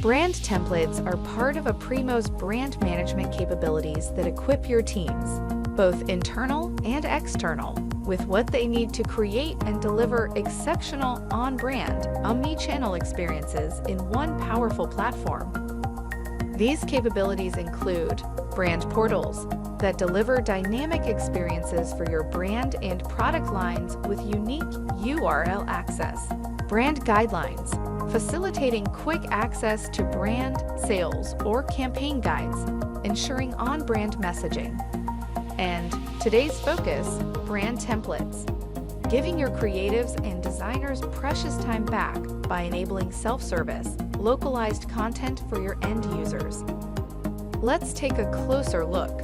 Brand templates are part of Aprimo's brand management capabilities that equip your teams, both internal and external, with what they need to create and deliver exceptional on-brand, omni-channel experiences in one powerful platform. These capabilities include brand portals that deliver dynamic experiences for your brand and product lines with unique URL access, brand guidelines, facilitating quick access to brand, sales, or campaign guides, ensuring on-brand messaging. And today's focus, brand templates, giving your creatives and designers precious time back by enabling self-service, localized content for your end users. Let's take a closer look.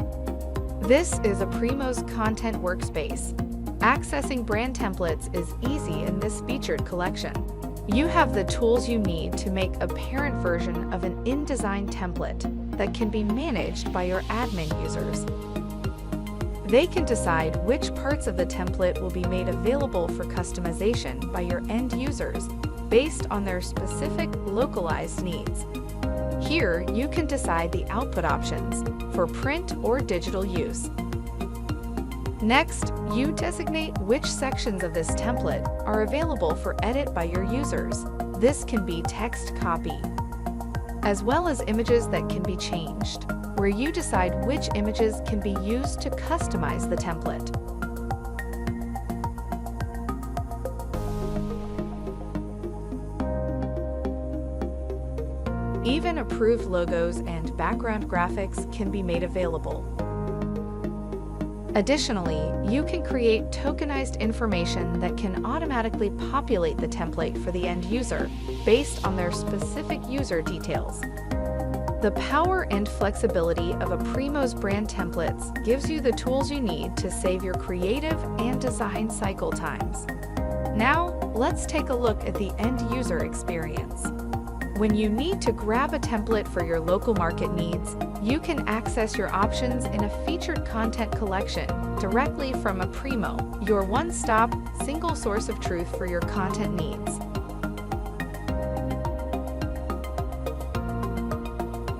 This is Aprimo's content workspace. Accessing brand templates is easy in this featured collection. You have the tools you need to make a parent version of an InDesign template that can be managed by your admin users. They can decide which parts of the template will be made available for customization by your end users based on their specific localized needs. Here, you can decide the output options for print or digital use. Next, you designate which sections of this template are available for edit by your users. This can be text copy, as well as images that can be changed, where you decide which images can be used to customize the template. Even approved logos and background graphics can be made available. Additionally, you can create tokenized information that can automatically populate the template for the end user based on their specific user details. The power and flexibility of Aprimo's brand templates gives you the tools you need to save your creative and design cycle times. Now, let's take a look at the end user experience. When you need to grab a template for your local market needs, you can access your options in a featured content collection directly from Aprimo, your one-stop, single source of truth for your content needs.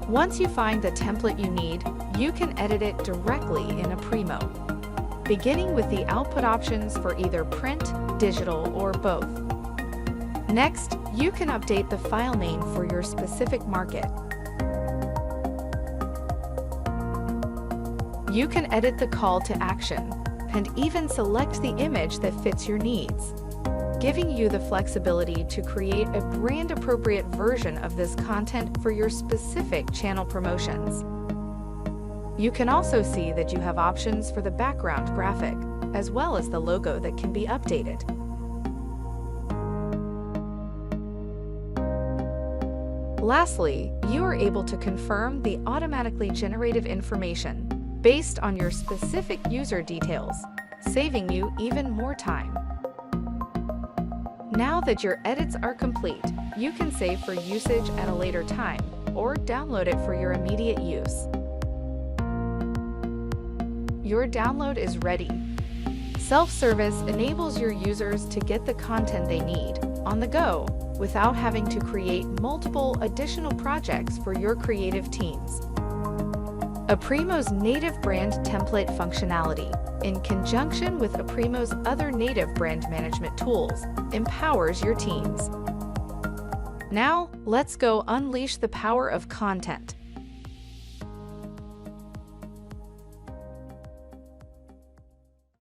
Once you find the template you need, you can edit it directly in Aprimo, beginning with the output options for either print, digital, or both. Next, you can update the file name for your specific market. You can edit the call to action and even select the image that fits your needs, giving you the flexibility to create a brand-appropriate version of this content for your specific channel promotions. You can also see that you have options for the background graphic, as well as the logo that can be updated. Lastly, you are able to confirm the automatically generated information based on your specific user details, saving you even more time. Now that your edits are complete, you can save for usage at a later time or download it for your immediate use. Your download is ready. Self-service enables your users to get the content they need on the go without having to create multiple additional projects for your creative teams. Aprimo's native brand template functionality, in conjunction with Aprimo's other native brand management tools, empowers your teams. Now, let's go unleash the power of content.